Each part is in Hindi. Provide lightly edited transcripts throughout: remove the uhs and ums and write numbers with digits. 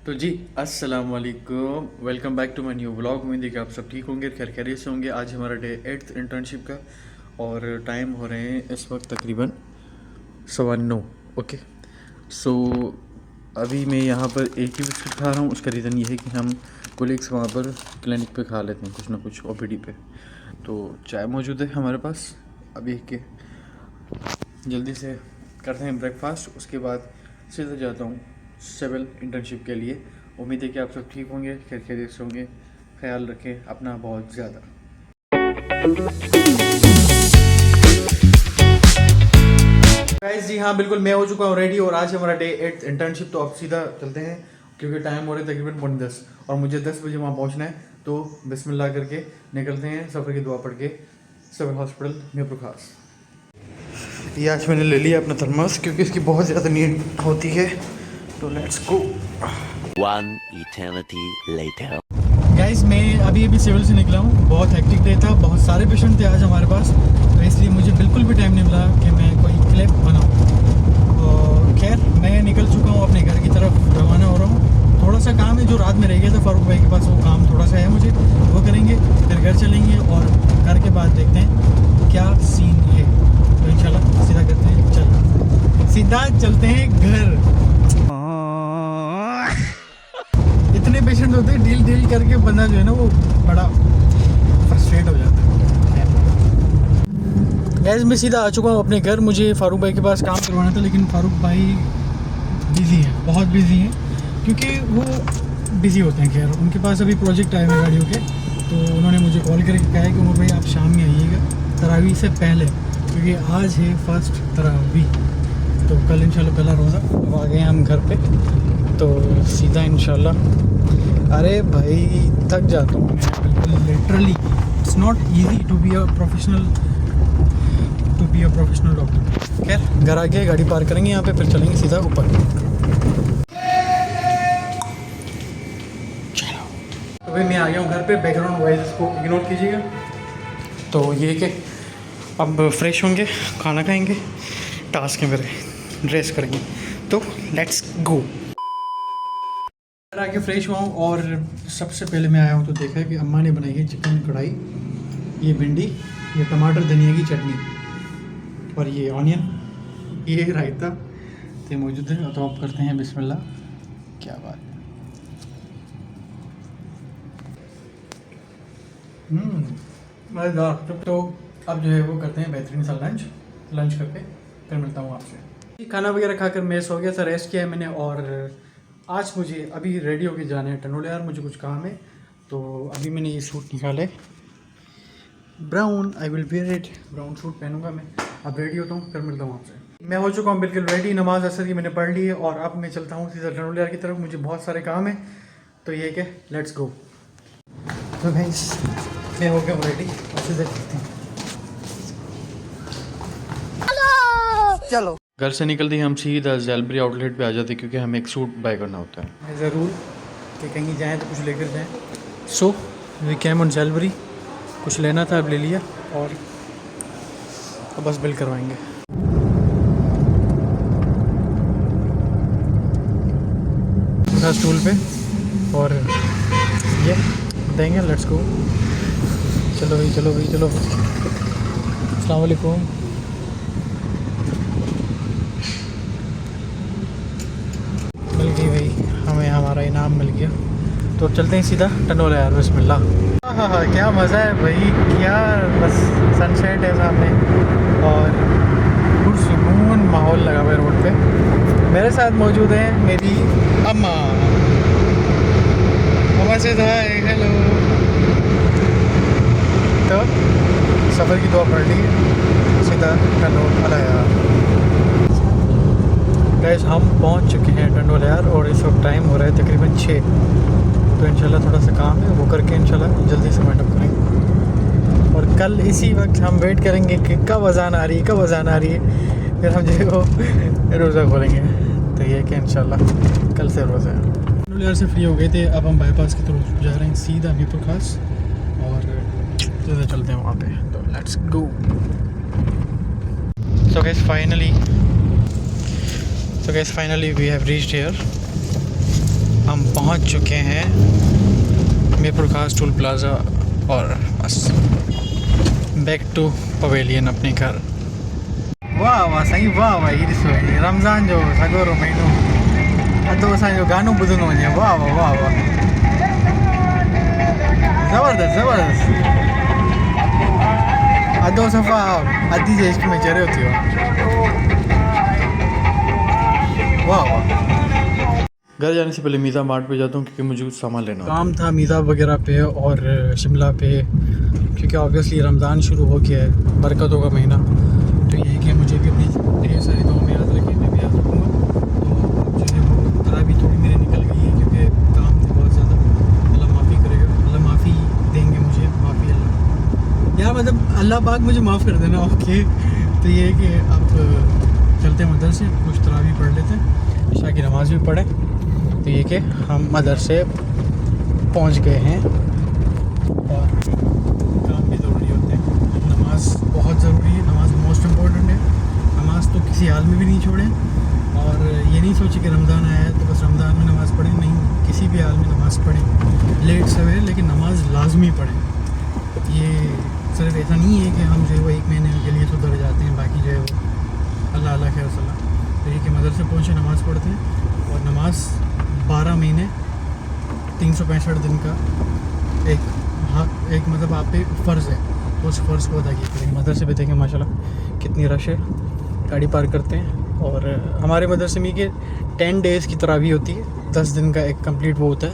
तो जी अस्सलाम वालेकुम, welcome back to my new vlog. उम्मीद है कि आप सब ठीक होंगे, खैर खैरियत से होंगे। आज हमारा डे 8th इंटर्नशिप का और टाइम हो रहे हैं इस वक्त तकरीबन 9:15। ओके, सो अभी मैं यहाँ पर एक ही बिस्किट खा रहा हूँ। उसका रीज़न ये है कि हम कोलीग्स वहाँ पर क्लिनिक पे खा लेते हैं कुछ ना कुछ ओपीडी पे। तो चाय मौजूद है हमारे पास। अभी के जल्दी से करते हैं ब्रेकफास्ट, उसके बाद सीधा जाता हूँ सिविल इंटर्नशिप के लिए। उम्मीद है कि आप सब ठीक होंगे, खैर खैरियत से होंगे। ख्याल रखें अपना बहुत ज़्यादा। गाइस जी हाँ, बिल्कुल मैं हो चुका हूँ रेडी और आज हमारा डे 8th इंटर्नशिप। तो अब सीधा चलते हैं क्योंकि टाइम हो रहा है तकरीबन 10 और मुझे 10 बजे वहाँ पहुँचना है। तो बिस्मिल्लाह करके निकलते हैं, सफ़र की दुआ पढ़ के सिविल हॉस्पिटल मीरपुर खास। ये आज मैंने ले लिया अपना थर्मस क्योंकि इसकी बहुत ज़्यादा नीड होती है। तो let's go. One eternity later. Guys मैं अभी सिविल से निकला हूँ। बहुत हेक्टिक डे था, बहुत सारे पेशेंट थे आज हमारे पास, तो इसलिए मुझे बिल्कुल भी टाइम नहीं मिला कि मैं कोई क्लिप बनाऊँ। और खैर मैं निकल चुका हूँ, अपने घर की तरफ रवाना हो रहा हूँ। थोड़ा सा काम है जो रात में रह गया था फारूक भाई के पास, वो काम थोड़ा सा है मुझे, वो करेंगे फिर घर चलेंगे और घर के बाद देखते हैं क्या सीन है। तो इंशाल्लाह सीधा करते हैं, सीधा चलते हैं घर। इतने पेशेंट होते हैं, डील करके बंदा जो है ना वो बड़ा फ्रस्ट्रेट हो जाता है। गैस मैं सीधा आ चुका हूँ अपने घर। मुझे फारूक भाई के पास काम करवाना था, लेकिन फारूक भाई बिज़ी हैं, बहुत बिज़ी हैं, क्योंकि वो बिज़ी होते हैं। खैर उनके पास अभी प्रोजेक्ट आए हुए गाड़ियों के, तो उन्होंने मुझे कॉल करके कहा है कि उमर भाई आप शाम में आइएगा तरावी से पहले, क्योंकि आज है फर्स्ट तरावी। तो कल इंशाल्लाह पहला रोज़ा। अब आ गए हम घर पे, तो सीधा इंशाल्लाह। अरे भाई थक जाता हूँ मैं बिल्कुल, literally it's not easy to be a professional doctor. खैर घर आके गाड़ी पार्क करेंगे यहाँ पे, फिर चलेंगे सीधा ऊपर। चलो तो भाई मैं आ गया हूँ घर पे, बैकग्राउंड वॉइस को इग्नोर कीजिएगा। तो ये कि अब फ्रेश होंगे, खाना खाएंगे, टास्क है मेरे, ड्रेस करेंगे। तो लेट्स गो। आके फ्रेश हुआ हूँ और सबसे पहले मैं आया हूँ तो देखा कि अम्मा ने बनाई है चिकन कढ़ाई, ये भिंडी, ये टमाटर धनिया की चटनी और ये ऑनियन, ये रायता तो मौजूद है। तो अब करते हैं बिस्मिल्लाह। क्या बात है, मज़ेदार। तो अब जो है वो करते हैं बेहतरीन सा लंच करके फिर मिलता हूँ आपसे। खाना वगैरह खाकर मैं सो गया था, रेस्ट किया है मैंने। और आज मुझे अभी रेडी होके जाना है टनोले यार, मुझे कुछ काम है। तो अभी मैंने ये सूट निकाला है brown, I will wear it, brown suit पहनूंगा मैं। अब रेडी होता हूँ, फिर मिलता हूँ आपसे। मैं हो चुका हूँ बिल्कुल रेडी, नमाज असर की मैंने पढ़ ली है और अब मैं चलता हूँ सीधा टनोले यार की तरफ। मुझे बहुत सारे काम है, तो ये क्या, लेट्स गो। तो गाइस मैं हो गया हूँ रेडी, सीधा चलते हैं। चलो घर से निकलते ही हम सीधा ज़ेलबरी आउटलेट पे आ जाते, क्योंकि हमें एक सूट बाय करना होता है ज़रूर कि कहीं जाएं तो कुछ लेकर जाएं। So we came on Zellbury, कुछ लेना था, अब ले लिया और अब बस बिल करवाएंगे। उठा स्टूल पे और ये देंगे, लेट्स गो। चलो भाई चलो भाई चलो। अस्सलाम वालेकुम। मिल गई भाई, हमें हमारा इनाम मिल गया। तो चलते हैं सीधा टनोले यार, बिस्मिल्लाह। हाँ हाँ क्या मज़ा है भाई, क्या बस सनसेट है सामने और पुरसुकून माहौल लगा हुआ है रोड पे। मेरे साथ मौजूद है मेरी अम्मा। अम्मा से हाय, हेलो। तो सफ़र की दुआ पढ़ ली, सीधा टनोले यार। गैस हम पहुंच चुके हैं टंडोले यार और इस वक्त टाइम हो रहा है तकरीबन 6। तो इंशाल्लाह थोड़ा सा काम है, वो करके इंशाल्लाह जल्दी से वाइंड अप करेंगे। और कल इसी वक्त हम वेट करेंगे कि कब अज़ान आ रही है, कब अज़ान आ रही है, फिर हम जो है वो रोज़ा खोलेंगे। तो ये कि इंशाल्लाह कल से रोज़ा है। टंडोले यार से फ्री हो गए थे, अब हम बाईपास की तरफ जा रहे हैं सीधा मीरपुर खास और सीधा चलते हैं वहाँ पे। तो let's go. So guys finally we have reached here. हम पहुंच चुके हैं मीरपुर खास टोल प्लाज़ा और बस बैक टू पवेलियन अपने घर। वाह वाह सही वाह वाह रमज़ान जो सगोरो महीनो अदो असांजो गानो ॿुधंदो वञे। वाह वाह वाह वाह ज़बरदस्त ज़बरदस्त अदो सफ़ा अदी जे इश्क में चरियो थियो। वाह वाह। घर जाने से पहले मीज़ा मार्ट पे जाता हूँ क्योंकि मुझे कुछ सामान लेना काम था मीज़ा वगैरह पे और शिमला पे, क्योंकि ऑब्वियसली रमज़ान शुरू हो गया है, बरकतों का महीना। तो ये है कि मुझे भी अपनी ढेर सारी दुआ में याद रखें, मैं भी याद रखूँगा। तो जो है वो तरह भी थोड़ी मेरी निकल गई है क्योंकि काम थे बहुत ज़्यादा। अल्लाह माफ़ी करेगा, अल्लाह माफ़ी देंगे मुझे, माफ़ी अल्लाह यार, मतलब अल्लाह पाक मुझे माफ़ कर देना। ओके, तो ये है कि अब चलते हैं मदरसे, कुछ तरावी पढ़ लेते हैं, इशा की नमाज़ भी पढ़ें। तो ये कि हम मदरसे पहुंच गए हैं और काम भी ज़रूरी होते हैं, नमाज बहुत ज़रूरी है, नमाज मोस्ट इम्पोर्टेंट है। नमाज तो किसी हाल में भी नहीं छोड़ें और ये नहीं सोचे कि रमज़ान आया है तो बस रमज़ान में नमाज़ पढ़ें, नहीं, किसी भी हाल में नमाज़ पढ़ें, लेट सवेरे, लेकिन नमाज लाजमी पढ़ें। ये सिर्फ ऐसा नहीं है कि हम जो है वो एक महीने के लिए सुधर जाते हैं, बाकी जो है वो अल्लाह अल्लाह खैर सल्ला। तो ये कि मदरसे पहुँचे, नमाज़ पढ़ते हैं और नमाज 12 महीने 365 दिन का एक मतलब आप पे फ़र्ज़ है, तो उस फ़र्ज़ को अदा किया करेंगे। मदरसे पे देखें माशाल्लाह कितनी रश है, गाड़ी पार्क करते हैं। और हमारे मदरसे में कि 10 डेज़ की तरावी होती है, 10 दिन का एक कंप्लीट वो होता है,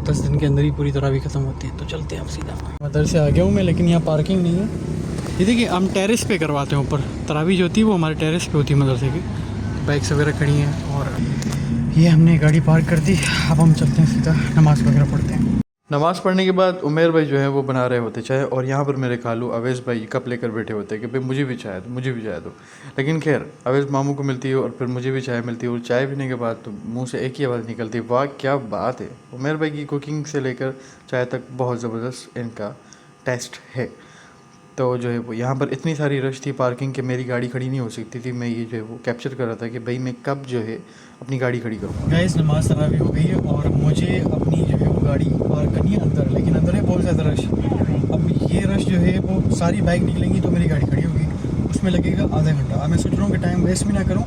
10 दिन के अंदर ही पूरी तरावी ख़त्म होती है। तो चलते हैं हम सीधा। मदरसे आ गया हूँ मैं, लेकिन यहाँ पार्किंग नहीं है। ये देखिए हम टेरेस पे करवाते हैं, ऊपर तरावी जो होती है वो हमारे टेरेस पे होती है मदरसे की। बाइक्स वगैरह खड़ी हैं और ये हमने गाड़ी पार्क कर दी। अब हम चलते हैं सीधा नमाज़ वगैरह पढ़ते हैं। नमाज़ पढ़ने के बाद उमेर भाई जो है वो बना रहे होते चाय, और यहाँ पर मेरे खालू अवैस भाई कप लेकर बैठे होते हैं कि भाई मुझे भी चाय दो, मुझे भी चाय दो। लेकिन खैर अवैस मामू को मिलती है और फिर मुझे भी चाय मिलती है, और चाय पीने के बाद तो मुंह से एक ही आवाज़ निकलती है, वाह क्या बात है। उमेर भाई की कुकिंग से लेकर चाय तक बहुत ज़बरदस्त इनका टेस्ट है। तो जो है वो यहाँ पर इतनी सारी रश थी पार्किंग के, मेरी गाड़ी खड़ी नहीं हो सकती थी। मैं ये जो है वो कैप्चर कर रहा था कि भाई मैं कब जो है अपनी गाड़ी खड़ी करूँगा। गाइस नमाज तरावी हो गई है और मुझे अपनी जो है वो गाड़ी पार्क करनी है अंदर, लेकिन अंदर है बहुत ज़्यादा रश। अब ये रश जो है वो सारी बाइक निकलेंगी तो मेरी गाड़ी खड़ी होगी, उसमें लगेगा आधा घंटा। अब मैं सोच रहा हूँ कि टाइम वेस्ट भी ना करूँ,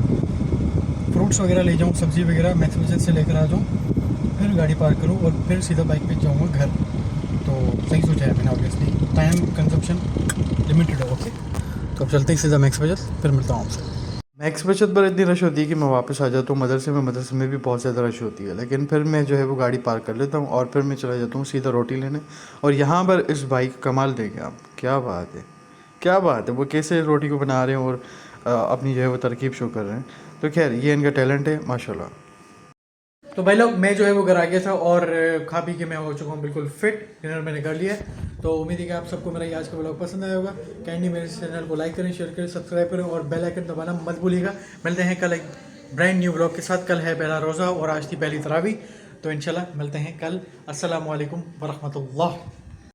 फ्रूट्स वगैरह ले जाऊँ, सब्ज़ी वगैरह मैक्स बजट से लेकर आ जाऊँ, फिर गाड़ी पार्क करूँ और फिर सीधा बाइक पर जाऊँगा घर। तो सही सोचा है मैंने, ऑब्वियसली टाइम कंजप्शन लिमिटेड है। ओके, तो अब चलते हैं सीधा मैक्स बचत, फिर मिलता हूँ आपसे। मैक्स बचत पर इतनी रश होती है कि मैं वापस आ जाता हूँ मदरसे में भी बहुत ज़्यादा रश होती है, लेकिन फिर मैं जो है वो गाड़ी पार्क कर लेता हूँ और फिर मैं चला जाता हूँ सीधा रोटी लेने। और यहाँ पर इस भाई का कमाल देखें आप, क्या बात है, क्या बात है, वो कैसे रोटी को बना रहे हैं और अपनी जो है वो तरकीब शो कर रहे हैं। तो खैर ये इनका टैलेंट है माशाल्लाह। तो भाई लोग मैं जो है वो घर आ गया था और खा पी के मैं हो चुका हूँ बिल्कुल फिट, डिनर मैंने कर लिया है। तो उम्मीद है कि आप सबको मेरा आज का व्लॉग पसंद आया होगा। काइंडली मेरे चैनल को लाइक करें, शेयर करें, सब्सक्राइब करें और बेल आइकन दबाना मत भूलिएगा। मिलते हैं कल एक ब्रांड न्यू व्लॉग के साथ। कल है पहला रोज़ा और आज थी पहली तरावी, तो इंशाल्लाह मिलते हैं कल। अस्सलामु अलैकुम वरहमतुल्लाह।